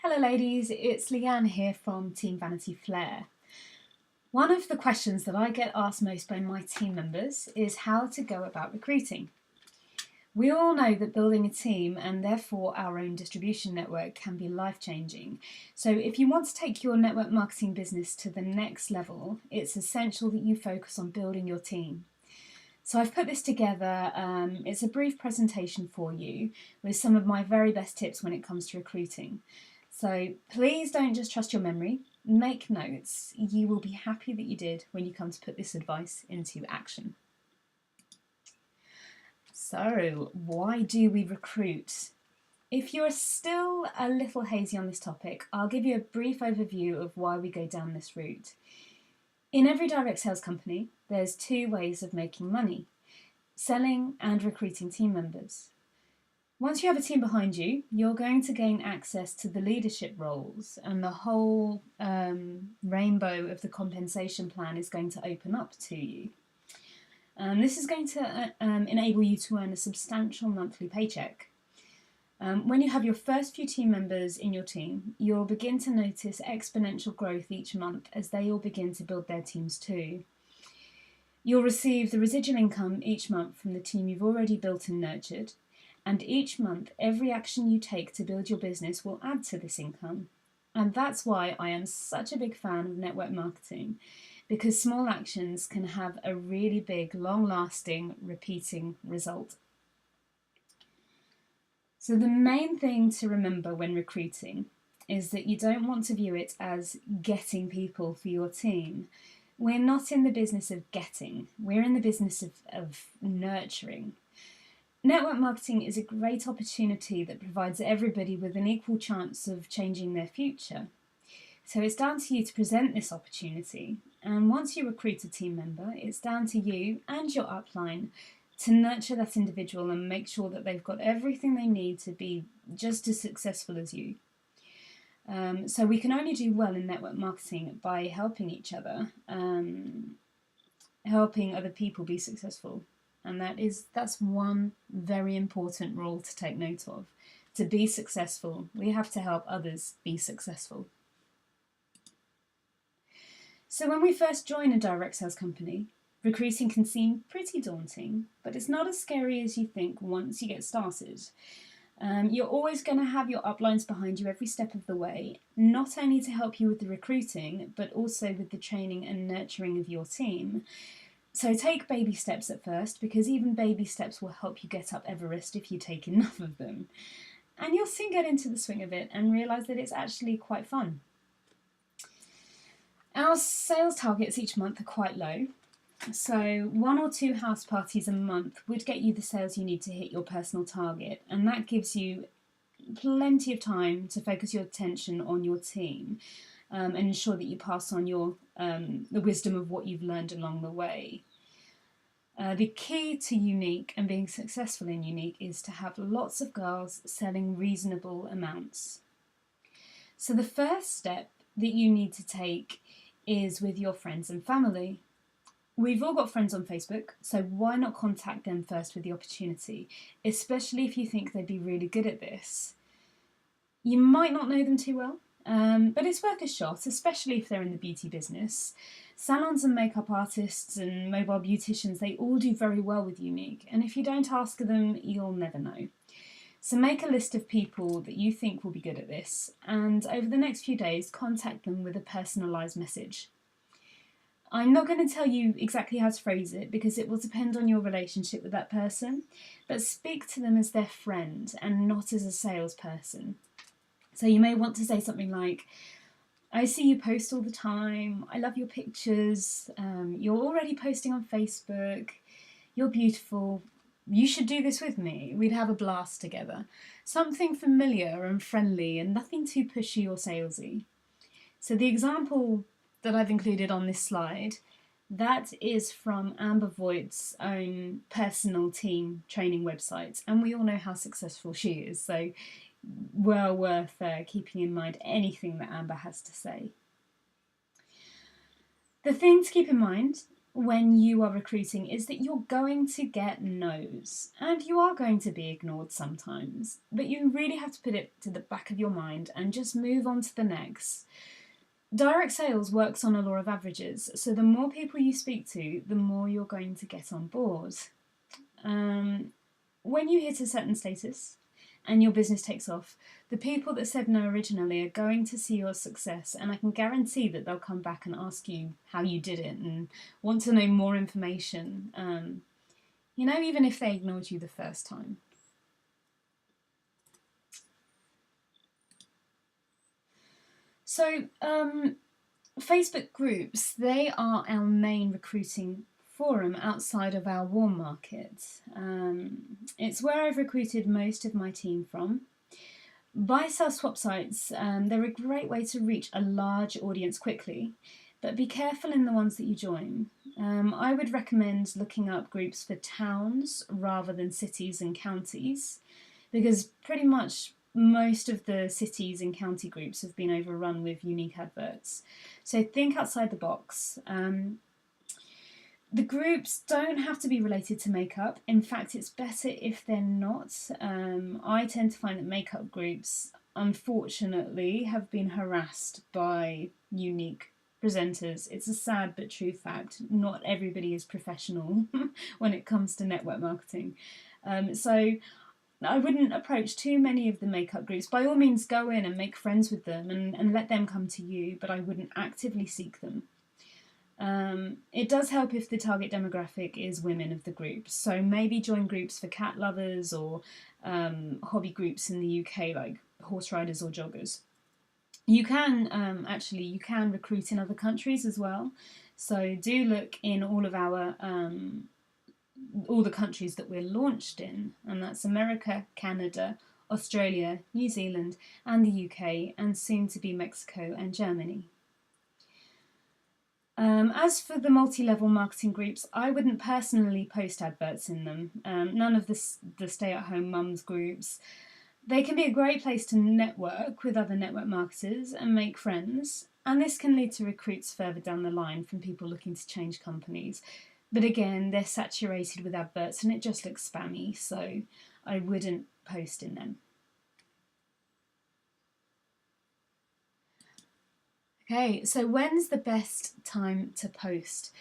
Hello ladies, it's Lianne here from Team Vanity Flair. One of the questions that I get asked most by my team members is how to go about recruiting. We all know that building a team and therefore our own distribution network can be life-changing. So if you want to take your network marketing business to the next level, it's essential that you focus on building your team. So I've put this together, it's a brief presentation for you with some of my very best tips when it comes to recruiting. So please don't just trust your memory, make notes. You will be happy that you did when you come to put this advice into action. So why do we recruit? If you're still a little hazy on this topic, I'll give you a brief overview of why we go down this route. In every direct sales company, there's two ways of making money: selling and recruiting team members. Once you have a team behind you, you're going to gain access to the leadership roles, and the whole rainbow of the compensation plan is going to open up to you. This is going to enable you to earn a substantial monthly paycheck. When you have your first few team members in your team, you'll begin to notice exponential growth each month as they all begin to build their teams too. You'll receive the residual income each month from the team you've already built and nurtured, and each month every action you take to build your business will add to this income. And that's why I am such a big fan of network marketing, because small actions can have a really big, long-lasting, repeating result. So the main thing to remember when recruiting is that you don't want to view it as getting people for your team. We're not in the business of getting, we're in the business of nurturing. Network marketing is a great opportunity that provides everybody with an equal chance of changing their future. So it's down to you to present this opportunity, and once you recruit a team member, it's down to you and your upline to nurture that individual and make sure that they've got everything they need to be just as successful as you. So we can only do well in network marketing by helping each other, helping other people be successful. And that's one very important rule to take note of. To be successful, we have to help others be successful. So when we first join a direct sales company, recruiting can seem pretty daunting, but it's not as scary as you think once you get started. You're always going to have your uplines behind you every step of the way, not only to help you with the recruiting, but also with the training and nurturing of your team. So take baby steps at first, because even baby steps will help you get up Everest if you take enough of them. And you'll soon get into the swing of it and realise that it's actually quite fun. Our sales targets each month are quite low. So 1 or 2 house parties a month would get you the sales you need to hit your personal target, and that gives you plenty of time to focus your attention on your team and ensure that you pass on the wisdom of what you've learned along the way. The key to Unique and being successful in Unique is to have lots of girls selling reasonable amounts. So the first step that you need to take is with your friends and family. We've all got friends on Facebook, so why not contact them first with the opportunity, especially if you think they'd be really good at this. You might not know them too well, but it's worth a shot, especially if they're in the beauty business. Salons and makeup artists and mobile beauticians, they all do very well with Unique, and if you don't ask them, you'll never know. So make a list of people that you think will be good at this, and over the next few days, contact them with a personalised message. I'm not going to tell you exactly how to phrase it because it will depend on your relationship with that person, but speak to them as their friend and not as a salesperson. So you may want to say something like, I see you post all the time, I love your pictures, you're already posting on Facebook, you're beautiful, you should do this with me, we'd have a blast together. Something familiar and friendly and nothing too pushy or salesy. So the example that I've included on this slide, that is from Amber Voigt's own personal team training website, and we all know how successful she is, so well worth keeping in mind anything that Amber has to say. The thing to keep in mind when you are recruiting is that you're going to get no's and you are going to be ignored sometimes, but you really have to put it to the back of your mind and just move on to the next. Direct sales works on a law of averages, so the more people you speak to, the more you're going to get on board. When you hit a certain status and your business takes off, the people that said no originally are going to see your success, and I can guarantee that they'll come back and ask you how you did it and want to know more information, even if they ignored you the first time. So, Facebook groups, they are our main recruiting forum outside of our warm market. It's where I've recruited most of my team from. Buy-sell swap sites, they're a great way to reach a large audience quickly, but be careful in the ones that you join. I would recommend looking up groups for towns rather than cities and counties, because pretty much most of the cities and county groups have been overrun with unique adverts. So think outside the box. The groups don't have to be related to makeup. In fact, it's better if they're not. I tend to find that makeup groups, unfortunately, have been harassed by unique presenters. It's a sad but true fact. Not everybody is professional when it comes to network marketing. So I wouldn't approach too many of the makeup groups. By all means, go in and make friends with them and let them come to you, but I wouldn't actively seek them. It does help if the target demographic is women of the group, so maybe join groups for cat lovers or hobby groups in the UK like horse riders or joggers. You can you can recruit in other countries as well, so do look in all the countries that we're launched in, and that's America, Canada, Australia, New Zealand and the UK, and soon to be Mexico and Germany. As for the multi-level marketing groups, I wouldn't personally post adverts in them. None of the stay-at-home mums groups. They can be a great place to network with other network marketers and make friends, and this can lead to recruits further down the line from people looking to change companies. But again, they're saturated with adverts and it just looks spammy, so I wouldn't post in them. Okay, so when's the best time to post?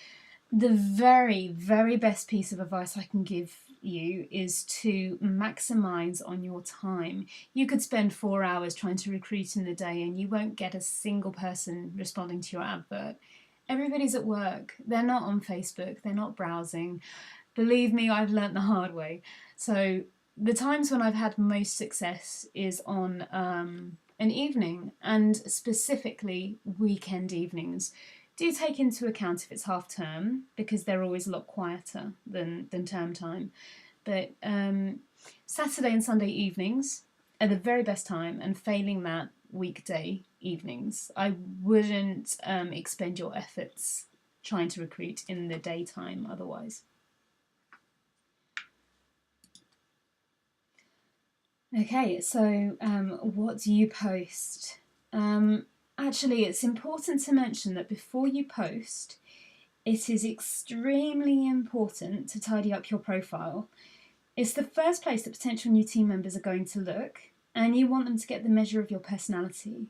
The very, very best piece of advice I can give you is to maximise on your time. You could spend 4 hours trying to recruit in the day and you won't get a single person responding to your advert. Everybody's at work, they're not on Facebook, they're not browsing. Believe me, I've learnt the hard way. So the times when I've had most success is on an evening, and specifically weekend evenings. Do take into account if it's half term, because they're always a lot quieter than term time. But Saturday and Sunday evenings are the very best time, and failing that, weekday evenings. I wouldn't expend your efforts trying to recruit in the daytime otherwise. Okay, so what do you post? Actually, it's important to mention that before you post, it is extremely important to tidy up your profile. It's the first place that potential new team members are going to look, and you want them to get the measure of your personality.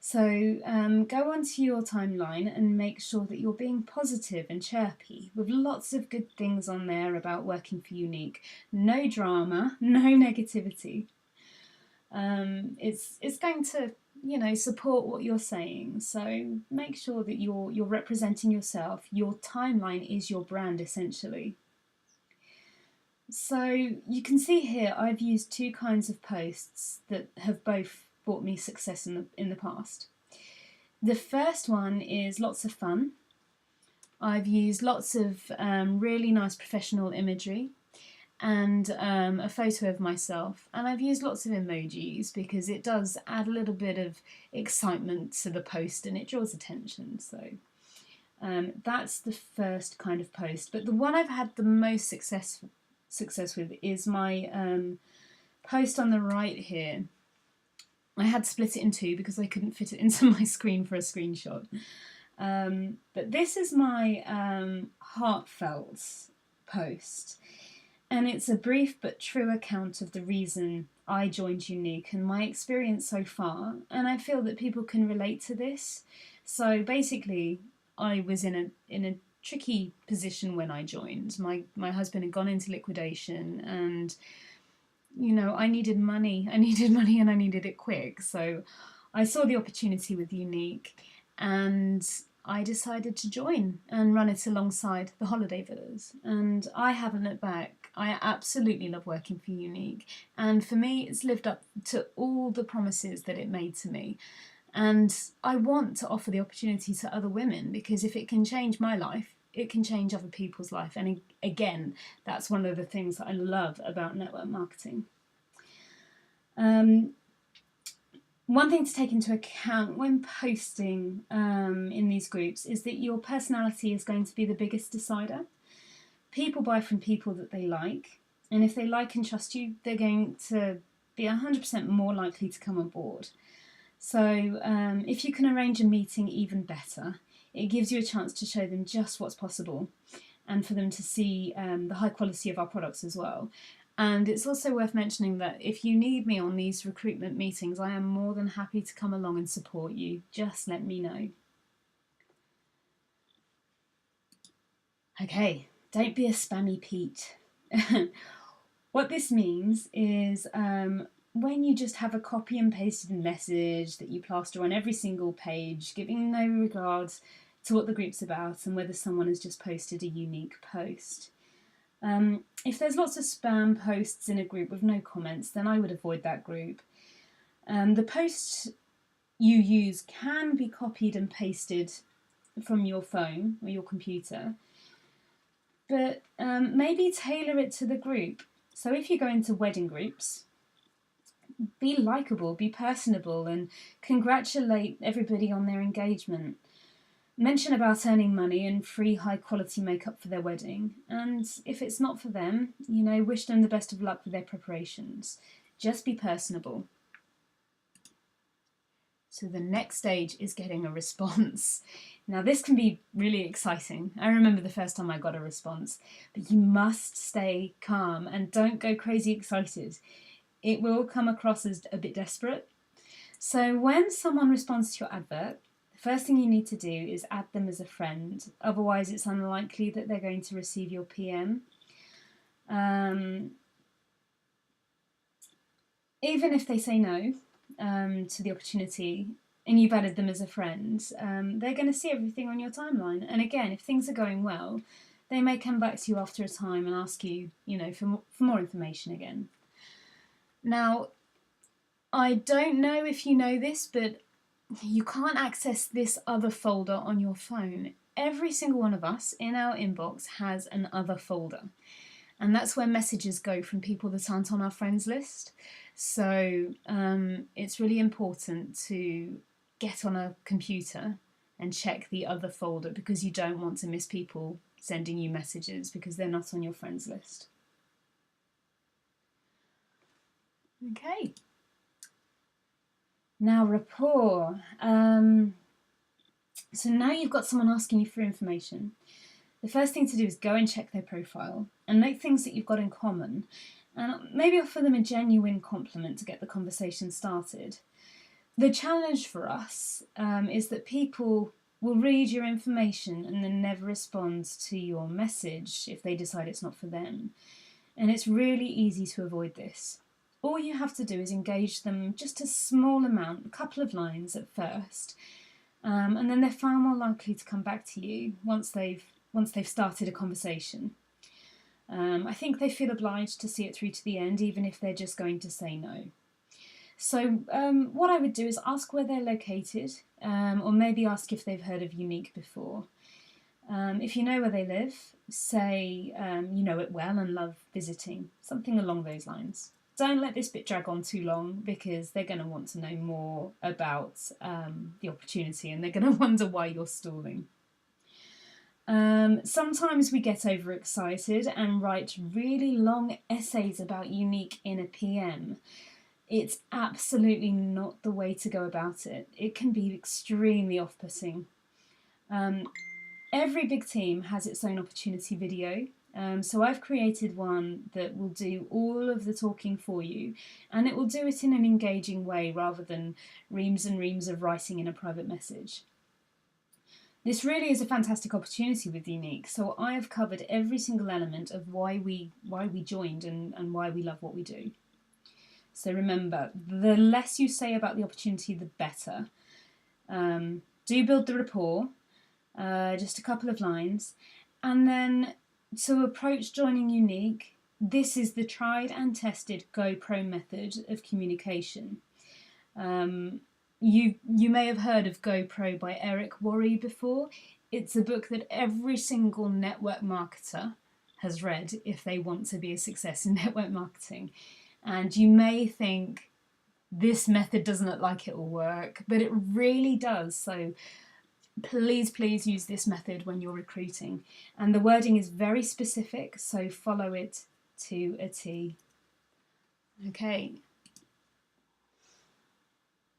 So go onto your timeline and make sure that you're being positive and chirpy, with lots of good things on there about working for Unique. No drama, no negativity. It's going to, support what you're saying. So make sure that you're representing yourself. Your timeline is your brand, essentially. So you can see here I've used two kinds of posts that have both brought me success in the past. The first one is lots of fun. I've used lots of really nice professional imagery and a photo of myself, and I've used lots of emojis because it does add a little bit of excitement to the post and it draws attention. So that's the first kind of post, but the one I've had the most success with is my post on the right here. I had to split it in two because I couldn't fit it into my screen for a screenshot. But this is my heartfelt post, and it's a brief but true account of the reason I joined Unique and my experience so far, and I feel that people can relate to this. So basically, I was in a tricky position when I joined. My husband had gone into liquidation, and I needed money. I needed money, and I needed it quick. So I saw the opportunity with Unique, and I decided to join and run it alongside the holiday villas. And I haven't looked back. I absolutely love working for Unique. And for me, it's lived up to all the promises that it made to me. And I want to offer the opportunity to other women, because if it can change my life, it can change other people's life. And again, that's one of the things that I love about network marketing. One thing to take into account when posting in these groups is that your personality is going to be the biggest decider. People buy from people that they like, and if they like and trust you, they're going to be 100% more likely to come on board. So if you can arrange a meeting, even better. It gives you a chance to show them just what's possible, and for them to see the high quality of our products as well. And it's also worth mentioning that if you need me on these recruitment meetings, I am more than happy to come along and support you. Just let me know. Okay, don't be a spammy Pete. What this means is when you just have a copy and pasted message that you plaster on every single page, giving no regard to what the group's about and whether someone has just posted a unique post. If there's lots of spam posts in a group with no comments, then I would avoid that group. The post you use can be copied and pasted from your phone or your computer, but maybe tailor it to the group. So if you go into wedding groups, be likeable, be personable, and congratulate everybody on their engagement. Mention about earning money and free high quality makeup for their wedding. And if it's not for them, wish them the best of luck with their preparations. Just be personable. So the next stage is getting a response. Now this can be really exciting. I remember the first time I got a response, but you must stay calm and don't go crazy excited. It will come across as a bit desperate. So when someone responds to your advert, first thing you need to do is add them as a friend. Otherwise, it's unlikely that they're going to receive your PM. Even if they say no to the opportunity and you've added them as a friend, they're going to see everything on your timeline. And again, if things are going well, they may come back to you after a time and ask you, for more information again. Now, I don't know if you know this, but you can't access this other folder on your phone. Every single one of us in our inbox has an other folder, and that's where messages go from people that aren't on our friends list. So it's really important to get on a computer and check the other folder, because you don't want to miss people sending you messages because they're not on your friends list. Okay. Now, rapport. So now you've got someone asking you for information. The first thing to do is go and check their profile and note things that you've got in common, and maybe offer them a genuine compliment to get the conversation started. The challenge for us is that people will read your information and then never respond to your message if they decide it's not for them. And it's really easy to avoid this. All you have to do is engage them just a small amount, a couple of lines at first, and then they're far more likely to come back to you once they've started a conversation. I think they feel obliged to see it through to the end, even if they're just going to say no. So what I would do is ask where they're located, or maybe ask if they've heard of Unique before. If you know where they live, say you know it well and love visiting, something along those lines. Don't let this bit drag on too long, because they're going to want to know more about the opportunity, and they're going to wonder why you're stalling. Sometimes we get overexcited and write really long essays about Unique in a PM. It's absolutely not the way to go about it. It can be extremely off-putting. Every big team has its own opportunity video. So I've created one that will do all of the talking for you, and it will do it in an engaging way rather than reams and reams of writing in a private message. This really is a fantastic opportunity with Unique, so I have covered every single element of why we joined and why we love what we do. So remember, the less you say about the opportunity, the better. Do build the rapport, just a couple of lines, and then to approach joining Unique, this is the tried and tested GoPro method of communication. You may have heard of GoPro by Eric Worre before. It's a book that every single network marketer has read if they want to be a success in network marketing. And you may think this method doesn't look like it will work, but it really does. So please use this method when you're recruiting. And the wording is very specific, so follow it to a T. Okay.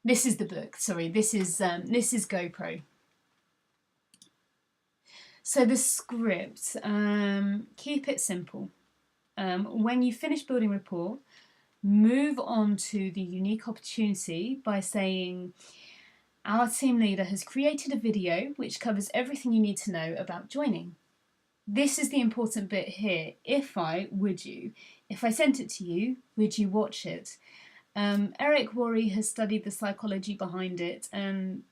This is the book, sorry, this is GoPro. So the script, keep it simple. When you finish building rapport, move on to the unique opportunity by saying, our team leader has created a video which covers everything you need to know about joining. This is the important bit here. If I sent it to you, would you watch it? Eric Worre has studied the psychology behind it, and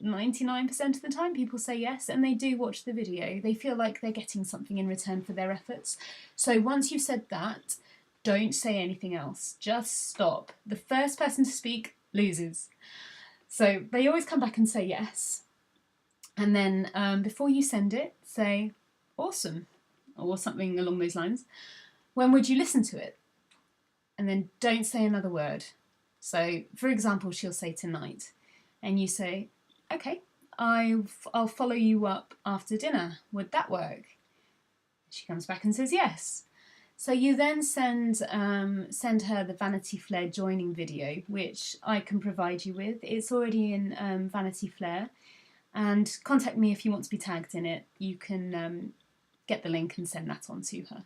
99% of the time people say yes, and they do watch the video. They feel like they're getting something in return for their efforts. So once you've said that, don't say anything else. Just stop. The first person to speak loses. So they always come back and say yes. And then before you send it, say, awesome, or something along those lines. When would you listen to it? And then don't say another word. So, for example, she'll say tonight, and you say, okay, I'll follow you up after dinner. Would that work? She comes back and says yes. So you then send her the Vanity Flair joining video, which I can provide you with. It's already in Vanity Flair, and contact me if you want to be tagged in it. You can get the link and send that on to her.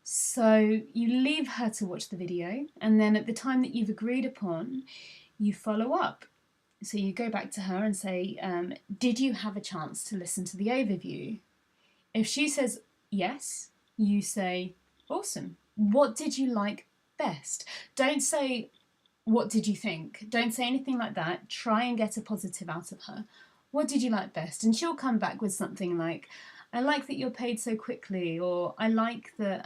So you leave her to watch the video, and then at the time that you've agreed upon, you follow up. So you go back to her and say, did you have a chance to listen to the overview? If she says yes, you say, awesome. What did you like best? Don't say, what did you think? Don't say anything like that. Try and get a positive out of her. What did you like best? And she'll come back with something like, I like that you're paid so quickly, or I like that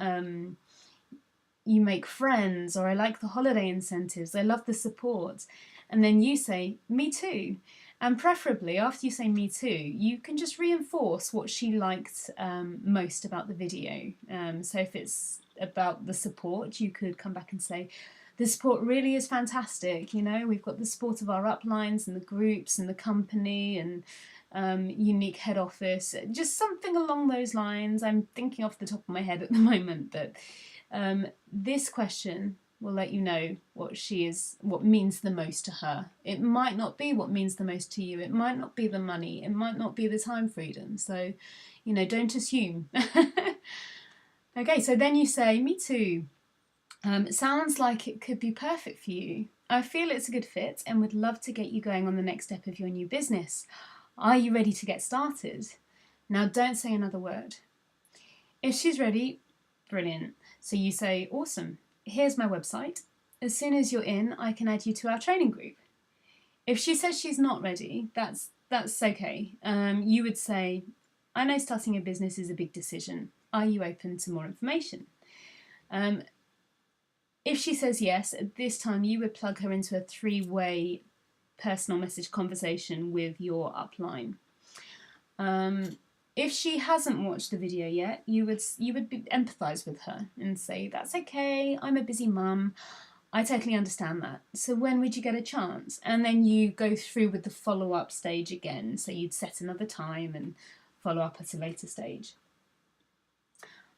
you make friends, or I like the holiday incentives, I love the support. And then you say, me too. And preferably, after you say me too, you can just reinforce what she liked most about the video. So if it's about the support, you could come back and say, the support really is fantastic. You know, we've got the support of our uplines and the groups and the company and unique head office, just something along those lines. I'm thinking off the top of my head at the moment, but this question will let you know what means the most to her. It might not be what means the most to you. It might not be the money. It might not be the time freedom. So, you know, don't assume. Okay, so then you say, me too. It sounds like it could be perfect for you. I feel it's a good fit and would love to get you going on the next step of your new business. Are you ready to get started? Now don't say another word. If she's ready, brilliant. So you say, awesome. Here's my website. As soon as you're in, I can add you to our training group. If she says she's not ready, that's okay. You would say, I know starting a business is a big decision. Are you open to more information? If she says yes, at this time you would plug her into a 3-way personal message conversation with your upline. If she hasn't watched the video yet, you would empathise with her and say, that's okay, I'm a busy mum, I totally understand that. So when would you get a chance? And then you go through with the follow-up stage again. So you'd set another time and follow up at a later stage.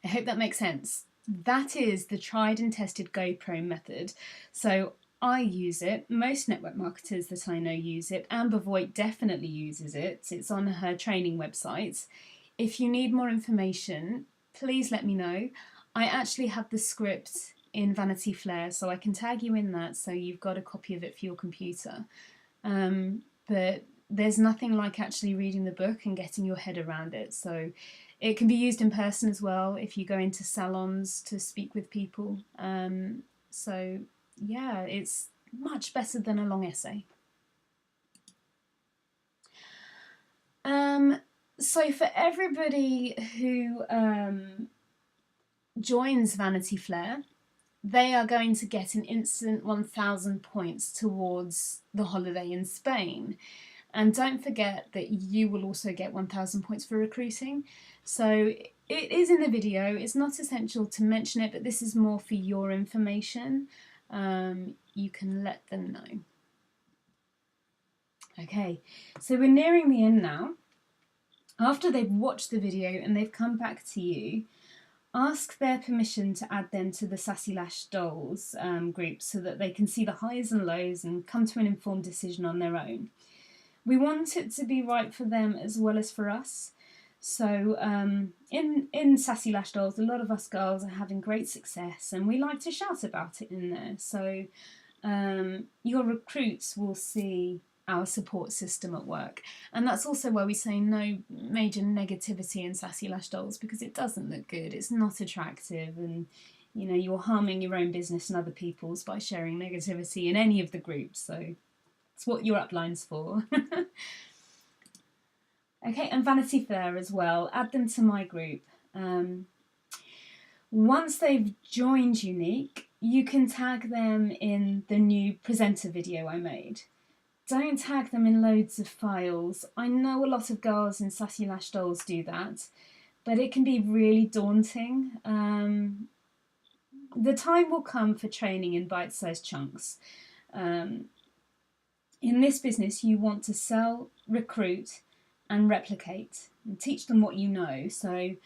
I hope that makes sense. That is the tried and tested GoPro method. So I use it. Most network marketers that I know use it. Amber Voigt definitely uses it. It's on her training website. If you need more information, please let me know. I actually have the script in Vanity Flair, so I can tag you in that so you've got a copy of it for your computer. But there's nothing like actually reading the book and getting your head around it. So it can be used in person as well if you go into salons to speak with people. So yeah, it's much better than a long essay. So for everybody who joins Vanity Flair, they are going to get an instant 1,000 points towards the holiday in Spain. And don't forget that you will also get 1,000 points for recruiting. So it is in the video. It's not essential to mention it, but this is more for your information. You can let them know. Okay, so we're nearing the end now. After they've watched the video and they've come back to you, ask their permission to add them to the Sassy Lash Dolls group so that they can see the highs and lows and come to an informed decision on their own. We want it to be right for them as well as for us. So in Sassy Lash Dolls, a lot of us girls are having great success and we like to shout about it in there. So your recruits will see our support system at work. And that's also why we say no major negativity in Sassy Lash Dolls, because it doesn't look good, it's not attractive, and you know, you're harming your own business and other people's by sharing negativity in any of the groups. So it's what your upline's for. Okay, and Vanity Flair as well, add them to my group. Once they've joined Unique, you can tag them in the new presenter video I made. Don't tag them in loads of files. I know a lot of girls in Sassy Lash Dolls do that, but it can be really daunting. The time will come for training in bite-sized chunks. In this business, you want to sell, recruit, and replicate, and teach them what you know. So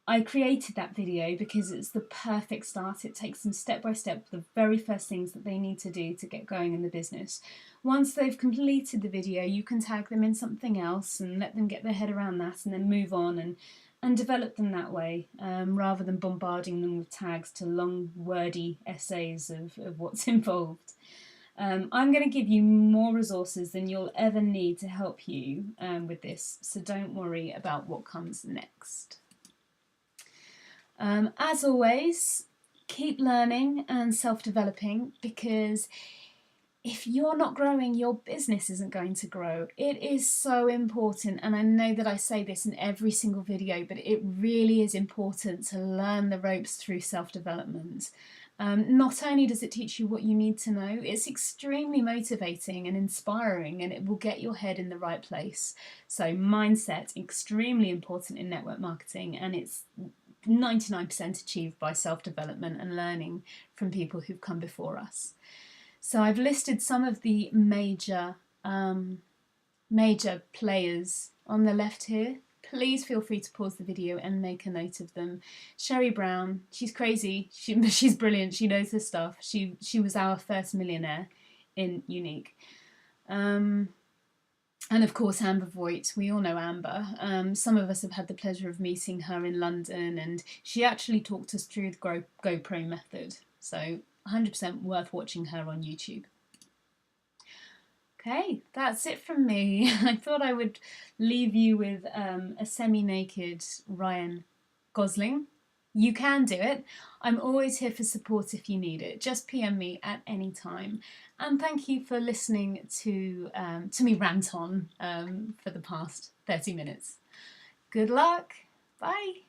I created that video because it's the perfect start. It takes them step by step, the very first things that they need to do to get going in the business. Once they've completed the video, you can tag them in something else and let them get their head around that and then move on and develop them that way, rather than bombarding them with tags to long, wordy essays of what's involved. I'm going to give you more resources than you'll ever need to help you with this, so don't worry about what comes next. As always, keep learning and self-developing, because if you're not growing, your business isn't going to grow. It is so important, and I know that I say this in every single video, but it really is important to learn the ropes through self-development. Not only does it teach you what you need to know, it's extremely motivating and inspiring, and it will get your head in the right place. So mindset, extremely important in network marketing, and it's 99% achieved by self-development and learning from people who've come before us. So I've listed some of the major players on the left here. Please feel free to pause the video and make a note of them. Sherry Brown, she's crazy, she's brilliant, she knows her stuff. She was our first millionaire in Unique. And of course Amber Voigt, we all know Amber. Some of us have had the pleasure of meeting her in London, and she actually talked us through the GoPro method. So 100% worth watching her on YouTube. Okay, that's it from me. I thought I would leave you with a semi-naked Ryan Gosling. You can do it. I'm always here for support if you need it. Just PM me at any time. And thank you for listening to me rant on for the past 30 minutes. Good luck. Bye.